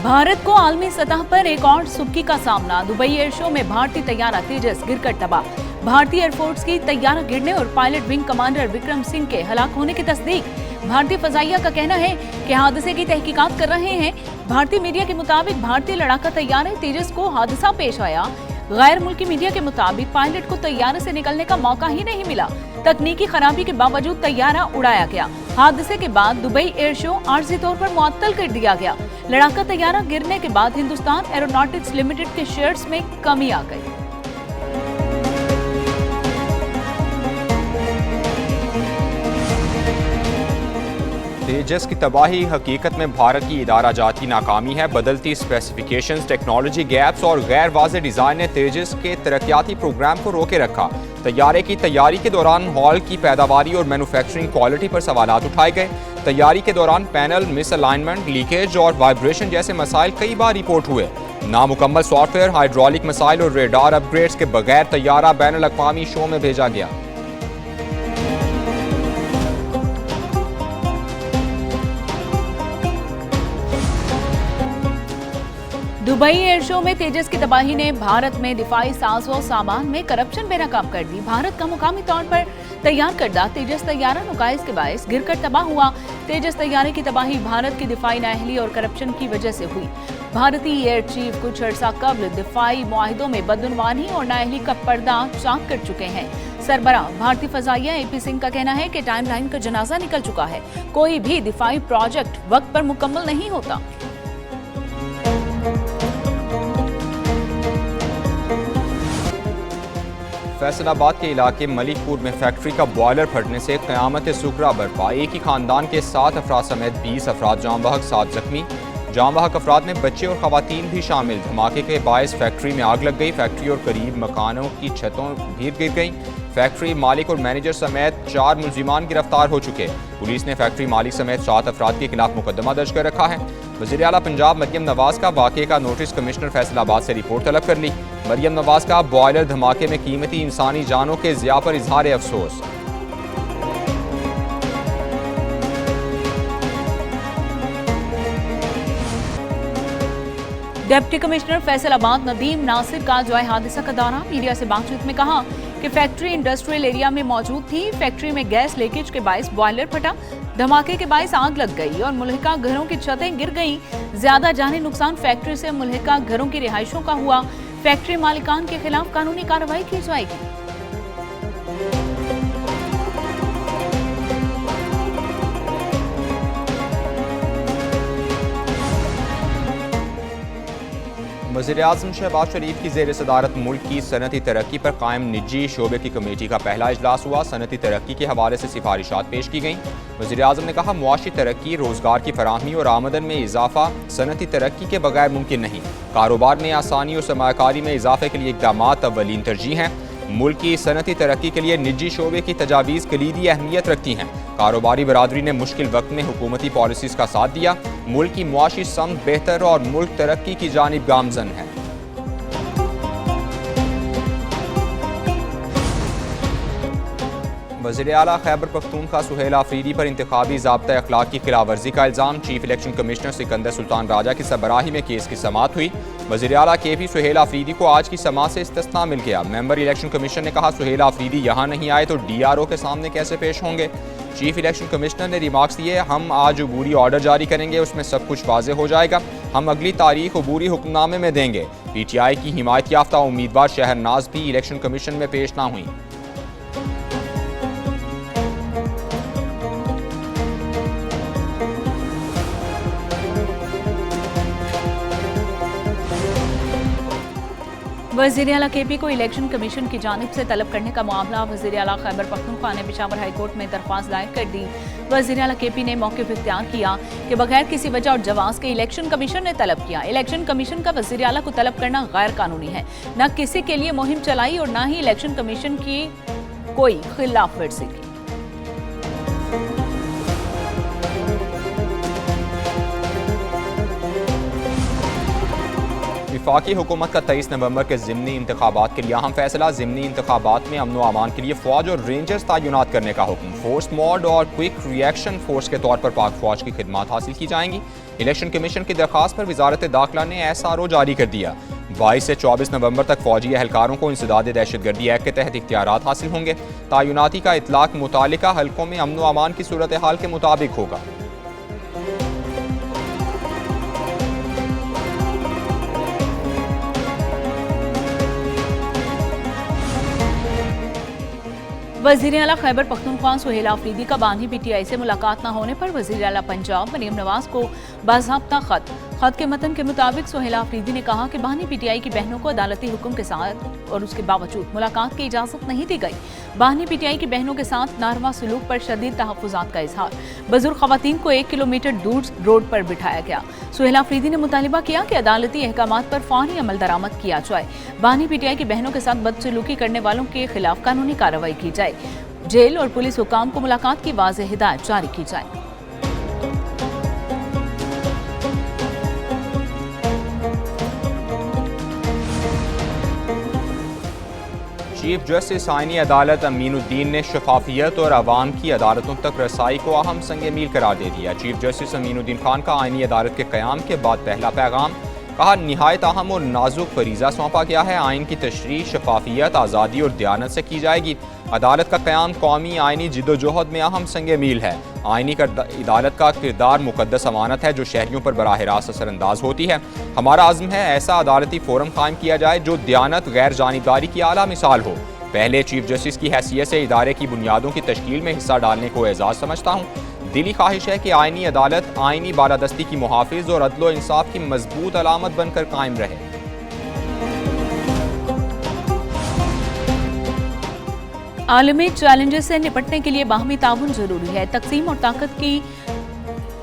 भारत को आलमी सतह पर एक और सुर्खी का सामना। दुबई एयर शो में भारतीय तैयारा तेजस गिरकर तबाह। भारतीय एयरफोर्स की तैयारा गिरने और pilot wing commander Vikram Singh के हलाक होने की तस्दीक। भारतीय फजाइया का कहना है कि हादसे की तहकीकात कर रहे हैं। भारतीय मीडिया के मुताबिक भारतीय लड़ाका तैयारे तेजस को हादसा पेश आया। गैर मुल्की मीडिया के मुताबिक पायलट को तैयारे से निकलने का मौका ही नहीं मिला। तकनीकी खराबी के बावजूद तैयारा उड़ाया गया। हादसे के बाद दुबई एयर शो आर्जी तौर पर मुअत्तल कर दिया गया। लड़ाका तैयारा गिरने के बाद हिंदुस्तान एरोनॉटिक्स लिमिटेड के शेयर्स में कमी आ गई। तेजस की तबाही हकीकत में भारत की इदारा जाती नाकामी है। बदलती स्पेसिफिकेशंस, टेक्नोलॉजी गैप्स और गैर वाज़ेह डिज़ाइन ने तेजस के तरक्याती प्रोग्राम को रोके रखा। तैयारे की तैयारी के दौरान हॉल की पैदावारी और मैन्युफैक्चरिंग क्वालिटी पर सवालात उठाए गए। तैयारी के दौरान पैनल मिसअलाइनमेंट, लीकेज और वाइब्रेशन जैसे मसाइल कई बार रिपोर्ट हुए। नामुकम्मल सॉफ्टवेयर, हाइड्रोलिक मसाइल और रेडार अपग्रेड्स के बगैर तैयारा बैनुल अक़वामी शो में भेजा गया। दुबई एयर शो में तेजस की तबाही ने भारत में दिफाई साजो सामान में करप्शन बेनकाब कर दी। भारत का मुकामी तौर पर तैयार करदा तेजस तैयारा नुकाइस के बायस गिरकर तबाह हुआ। तेजस तैयारे की तबाही भारत की दिफाई नाअहली और करप्शन की वजह से हुई। भारतीय एयर चीफ कुछ अर्सा कबल दिफाई मुआहिदों में बदउनवानी और नाअहली का पर्दा चाक कर चुके हैं। सरबराह भारतीय फजाइया AP सिंह का कहना है कि टाइमलाइन का जनाजा निकल चुका है। कोई भी दिफाई प्रोजेक्ट वक्त पर मुकम्मल नहीं होता। फैसलाबाद के इलाके मलिकपुर में फैक्ट्री का बॉयलर फटने से क़यामत सुगरा बरपा। एक ही खानदान के 7 अफराद समेत 20 अफराद जाम बहक, 7 जख्मी। जाम बहक अफराद में बच्चे और खवातीन भी शामिल। धमाके के बायस फैक्ट्री में आग लग गई। फैक्ट्री और करीब मकानों की छतों भी गिर गई। फैक्ट्री मालिक और मैनेजर समेत 4 मुलजिमान गिरफ्तार हो चुके। पुलिस ने फैक्ट्री मालिक समेत 7 अफराद के खिलाफ मुकदमा दर्ज कर रखा है। वज़ीर आला पंजाब मरियम नवाज का वाक़े का नोटिस कमिश्नर फैसलाबाद से रिपोर्ट तलब कर ली। मरियम नवाज का बॉयलर धमाके में कीमती इंसानी जानों के ज़िया पर इजहार अफसोस। डिप्टी कमिश्नर फैसलाबाद नदीम नासिर का जॉय हादसा का दौरा मीडिया से बातचीत में कहा कि फैक्ट्री इंडस्ट्रियल एरिया में मौजूद थी। फैक्ट्री में गैस लीकेज के बायस बॉयलर फटा। धमाके के बायस आग लग गई और मुल्हिका घरों की छतें गिर गईं। ज्यादा जानी नुकसान फैक्ट्री से मुल्हिका घरों की रिहाइशों का हुआ। फैक्ट्री मालिकान के खिलाफ कानूनी कार्रवाई की जाएगी। वज़ीर-ए-आज़म शहबाज शरीफ की ज़ेर सदारत मुल्क की सनती तरक्की पर कायम निजी शोबे की कमेटी का पहला इजलास हुआ। सनती तरक्की के हवाले से सिफारिशात पेश की गईं। वज़ीर-ए-आज़म ने कहा, मुआशी तरक्की, रोज़गार की फराहमी और आमदन में इजाफा सनती तरक्की के बगैर मुमकिन नहीं। कारोबार में आसानी और सरमायाकारी में इजाफे के लिए इक़दामात अव्वलीन तरजीह हैं। मुल्क की सनती तरक्की के लिए निजी शोबे की तजावीज़ कलीदी अहमियत रखती हैं। कारोबारी बरादरी ने मुश्किल वक्त में हुकूमती पॉलिसीज़ का साथ दिया। मुल्क की मुआशी समत बेहतर और मुल्क तरक्की की जानिब गामजन है। वज़ीर आला खैबर पख्तूनख्वा सुहेल आफरीदी पर इंतखाबी ज़ाब्ता अखलाक की खिलाफ वर्जी का इल्ज़ाम। Chief election commissioner Sikandar Sultan Raja की सरबराही में केस की समाअत हुई। वज़ीर आला KP सुहेल आफरीदी को आज की समाअत से इस्तिस्ना मिल गया। मेंबर इलेक्शन कमीशन ने कहा, सुहेल आफरीदी यहाँ नहीं आए तो DRO के सामने कैसे पेश होंगे। चीफ इलेक्शन कमिश्नर ने रिमार्क्स दिए, हम आज अबूरी ऑर्डर जारी करेंगे, उसमें सब कुछ वाज़े हो जाएगा। हम अगली तारीख अबूरी हुक्मनामे में देंगे। PTI की हिमायत याफ्ता उम्मीदवार शहरनाज भी इलेक्शन कमीशन में पेश ना हुई। वज़ीर आला KP को इलेक्शन कमीशन की जानिब से तलब करने का मामला। वज़ीर आला खैबर पख्तूनख्वा ने पेशावर हाई कोर्ट में दरख्वास्त दायर कर दी। वज़ीर आला KP ने मौक़िफ़ इख्तियार किया कि बगैर किसी वजह और जवाज़ के इलेक्शन कमीशन ने तलब किया। इलेक्शन कमीशन का वज़ीर आला को तलब करना गैर कानूनी है। न किसी के लिए मुहिम चलाई और न ही इलेक्शन कमीशन की कोई खिलाफ वर्जी की। वफाकी हुकूमत का 23 नवंबर के ज़िमनी इंतखाबात के लिए अहम फैसला। ज़िमनी इंतखाबात में अमन व अमान के लिए फ़ौज और रेंजर्स तैनात करने का हुक्म। फोर्स मोड और क्विक रिएक्शन फोर्स के तौर पर पाक फ़ौज की खिदमत हासिल की जाएंगी। इलेक्शन कमीशन की दरख्वास्त पर वजारत दाखिला ने SRO जारी कर दिया। 22 से 24 नवंबर तक फौजी एहलकारों को इंसदाद दहशतगर्दी एक्ट के तहत इख्तियारात हासिल होंगे। तैनाती का इतलाक मुतालिका हल्कों में अमन व अमान की सूरत हाल के मुताबिक होगा। वज़ीर आला खैबर पख्तूनख्वा सुहेल आफरीदी का बानी PTI से मुलाकात न होने पर वज़ीर आला पंजाब मरियम नवाज को बाज़ाब्ता खत के मतन के मुताबिक सुहेल आफरीदी ने कहा कि बानी PTI की बहनों को अदालती हुक्म के साथ और उसके बावजूद मुलाकात की इजाज़त नहीं दी गई। बानी PTI की बहनों के साथ नारवा सलूक पर शदीद तहफ़्फ़ुज़ात का इजहार। बुजुर्ग ख़वातीन को 1 किलोमीटर दूर रोड पर बिठाया गया। सुहेल आफरीदी ने मुतालिबा किया कि अदालती अहकामात पर फ़ौरी अमल दरामद किया जाए। बानी PTI की बहनों के साथ बदसलूकी करने वालों के खिलाफ कानूनी कार्रवाई की जाए। जेल और पुलिस हुकाम को मुलाकात की वाज़ेह हिदायत जारी की जाए। चीफ जस्टिस आईनी अदालत अमीनुद्दीन ने शफाफियत और आवाम की अदालतों तक रसाई को अहम संग मील करार दे दिया। चीफ जस्टिस अमीनुद्दीन खान का आईनी अदालत के क़याम के बाद पहला पैगाम। कहा, निहायत अहम और नाजुक फरीज़ा सौंपा गया है। आइन की तशरीह शफाफियत, आज़ादी और दयानत से की जाएगी। अदालत का क़याम कौमी आइनी जिद्दोजहद में अहम संग मील है। आइनी अदालत का किरदार मुकद्दस अमानत है जो शहरियों पर बराह रास्त असरअंदाज होती है। हमारा अज़्म है ऐसा अदालती फोरम कायम किया जाए जो दयानत, गैर जानिबदारी की आला मिसाल हो। पहले चीफ जस्टिस की हैसियत से इदारे की बुनियादों की तश्कील में हिस्सा डालने को एजाज़ समझता हूँ। दिली ख्वाहिश है कि आइनी अदालत आइनी बालादस्ती की मुहाफिज और अदल व इंसाफ की मजबूत अलामत बनकर कायम रहे। आलमी चैलेंजेस से निपटने के लिए बाहमी ताउन जरूरी है। तकसीम और ताकत की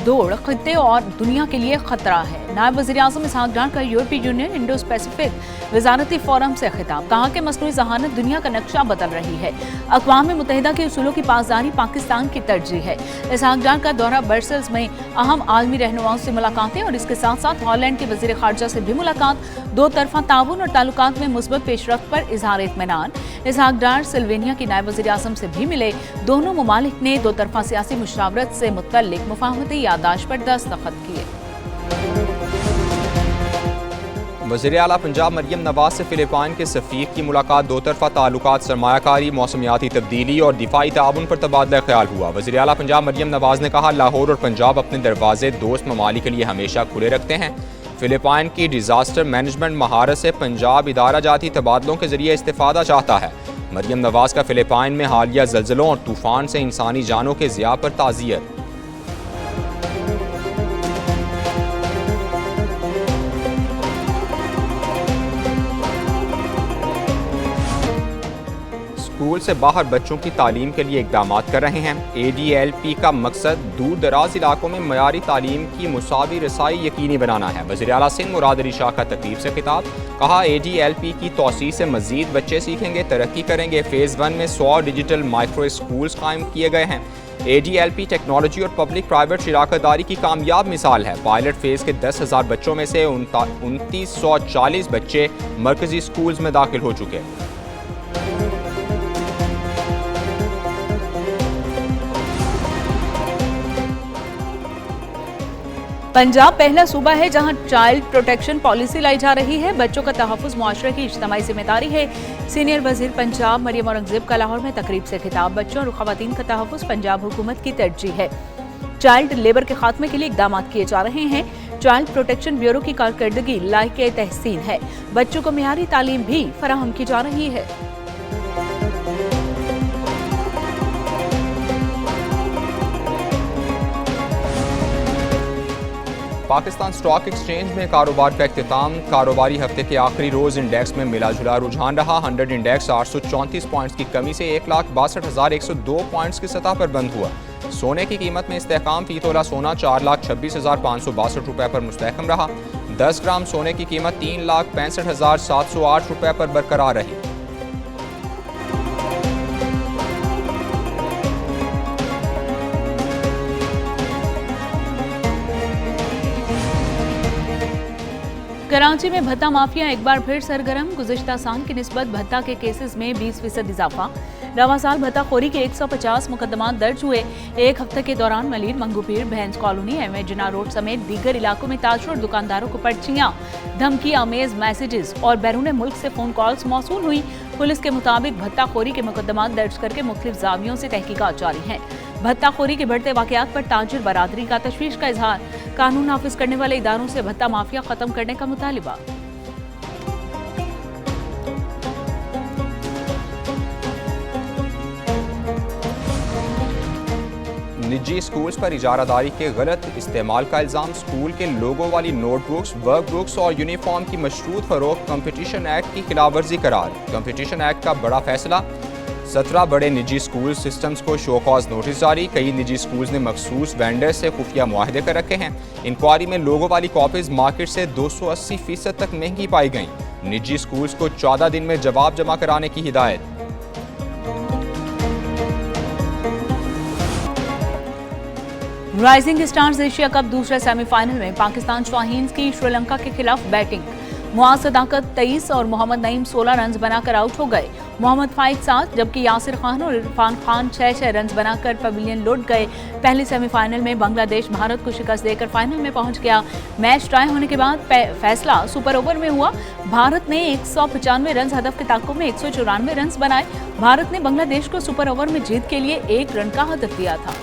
दौड़ खित्ते और दुनिया के लिए खतरा है। नायब वज़ीर आज़म इसहाक डार का यूरोपीय यूनियन इंडो पैसिफिक वजारती फोरम से खिताब। कहा कि मसनूई ज़हानत दुनिया का नक्शा बदल रही है। अक़वाम मुत्तहिदा के उसूलों की पासदारी पाकिस्तान की तरजीह है। इसहाक डार का दौरा ब्रसेल्स में अहम आलमी रहनुमाओं से मुलाकातें और इसके साथ साथ हॉलैंड के वज़ीर ख़ारजा से भी मुलाकात। दो तरफा ताउन और ताल्लुकात में मुस्बत पेशरफ्त पर इजहार इत्मीनान। इसहाक डार सिल्वेनिया की नायब वज़ीर आज़म से भी मिले। दोनों ममालिक ने दो तरफा सियासी मुशावरत से मुतल्लिक मुफाहमती याददाश्त पर दस्तखत किए। वज़ीर आला पंजाब मरियम नवाज से फिलिपाइन के सफ़ीर की मुलाकात। दो तरफा ताल्लुकात, सरमायाकारी, मौसमियाती तब्दीली और दिफाई ताउन पर तबादला ख्याल हुआ। वज़ीर आला पंजाब मरियम नवाज ने कहा, लाहौर और पंजाब अपने दरवाजे दोस्त ममालिक के लिए हमेशा खुले रखते हैं। फिलिपाइन की डिज़ास्टर मैनेजमेंट महारत से पंजाब इदारा जाती तबादलों के जरिए इस्तेफादा चाहता है। मरियम नवाज का फिलिपाइन में हालिया ज़लज़लों और तूफ़ान से इंसानी जानों के ज़िया पर ताज़ियत। स्कूल से बाहर बच्चों की तालीम के लिए इक़दाम कर रहे हैं। ADLP का मकसद दूर दराज इलाकों में मयारी तालीम की मुसावी रसाई यकीनी बनाना है। वज़ीर आला सिंध मुराद अली शाह का तकरीब से खिताब। कहा, ADLP की तौसीह से मज़ीद बच्चे सीखेंगे, तरक्की करेंगे। फ़ेज़ 1 में 100 डिजिटल माइक्रो स्कूल्स कायम किए गए हैं। ADLP टेक्नोलॉजी और पब्लिक प्राइवेट शराकतदारी की कामयाब मिसाल है। पायलट फेज़ के 10,000 बच्चों में से 2940 बच्चे मरकजी स्कूल्स में दाखिल हो चुके हैं। पंजाब पहला सूबा है जहां चाइल्ड प्रोटेक्शन पॉलिसी लाई जा रही है। बच्चों का तहफ़्फ़ुज़ मुआशरे की इज्तिमाई जिम्मेदारी है। सीनियर वज़ीर पंजाब मरियम औरंगज़ेब का लाहौर में तकरीब से खिताब। बच्चों और ख़वातीन का तहफ़्फ़ुज़ पंजाब हुकूमत की तरजीह है। चाइल्ड लेबर के खात्मे के लिए इक़दाम किए जा रहे हैं। चाइल्ड प्रोटेक्शन ब्यूरो की कारकर्दगी लायक़ तहसीन है। बच्चों को मियारी तालीम भी फराहम की जा रही है। पाकिस्तान स्टॉक एक्सचेंज में कारोबार का इख्तिताम। कारोबारी हफ्ते के आखिरी रोज इंडेक्स में मिला जुला रुझान रहा। 100 इंडेक्स 834 पॉइंट्स की कमी से 1,62,102 पॉइंट्स की सतह पर बंद हुआ। सोने की कीमत में इस्तेहकाम। फी तोला सोना 4,26,562 रुपये पर मुस्तहकम रहा। 10 ग्राम सोने की कीमत 3,65,708 रुपये पर बरकरार रही। कराची में भत्ता माफिया एक बार फिर सरगर्म। गुज़िश्ता साल की निस्बत भत्ता के केसेस में 20% इजाफा। रवा साल भत्ताखोरी के 150 मुकदमात दर्ज हुए। एक हफ्ते के दौरान मलिर, मंगूपीर, भैंस कॉलोनी, एम जिना रोड समेत दीगर इलाकों में ताजर और दुकानदारों को पर्चियां, धमकी आमेज मैसेजेस और बैरून मुल्क से फोन कॉल्स मौसूल हुई। पुलिस के मुताबिक भत्ताखोरी के मुकदमात दर्ज करके मुख्तलिफ जावियों से तहकीकात जारी है। भत्ताखोरी के बढ़ते वाकयात पर ताजिर बरादरी का तशवीश का इजहार। कानून नाफिज करने वाले इदारों से भत्ता माफिया खत्म करने का मुतालिबा। निजी स्कूल्स पर इजारादारी के गलत इस्तेमाल का इल्ज़ाम। स्कूल के लोगों वाली नोटबुक्स, वर्कबुक्स और यूनिफॉर्म की मशरूत फरोख्त कंपटीशन एक्ट की खिलाफवर्जी करार। कंपटीशन एक्ट का बड़ा फैसला। 17 बड़े निजी स्कूल सिस्टम्स को शो कॉज नोटिस जारी। कई निजी स्कूल्स ने मखसूस वेंडर से खुफिया मुआहदे कर रखे हैं। इंक्वायरी में लोगों वाली कॉपीज मार्केट से 280% तक महंगी पाई गई। निजी स्कूल्स को 14 दिन में जवाब जमा कराने की हिदायत। राइजिंग स्टार्स एशिया कप दूसरे सेमीफाइनल में पाकिस्तान शाहीन्स की श्रीलंका के खिलाफ बैटिंग। मुआज सदाकत 23 और मोहम्मद नईम 16 रन बनाकर आउट हो गए। मोहम्मद फाइज 7 जबकि यासिर खान और इरफान खान 6 रन बनाकर पवेलियन लौट गए। पहले सेमीफाइनल में बांग्लादेश भारत को शिकस्त देकर फाइनल में पहुंच गया। मैच टाई होने के बाद फैसला सुपर ओवर में हुआ। भारत ने 195 रन हदफ के ताक़ुब में 194 रन बनाए। भारत ने बांग्लादेश को सुपर ओवर में जीत के लिए 1 रन का हदफ दिया था।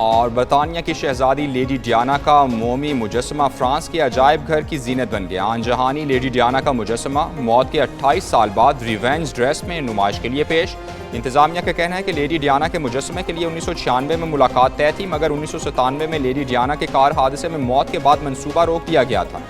और बरतानिया की शहजादी लेडी डियाना का मोमी मुजस्समा फ्रांस के अजायब घर की जीनत बन गया। आनजहानी लेडी डियाना का मुजस्समा मौत के 28 साल बाद रिवेंज ड्रेस में नुमाइश के लिए पेश। इंतजामिया का कहना है कि लेडी डियाना के मुजस्समे के लिए 1996 में मुलाकात तय थी, मगर 1997 में लेडी डियाना के कार हादसे में मौत के बाद मंसूबा रोक दिया गया था।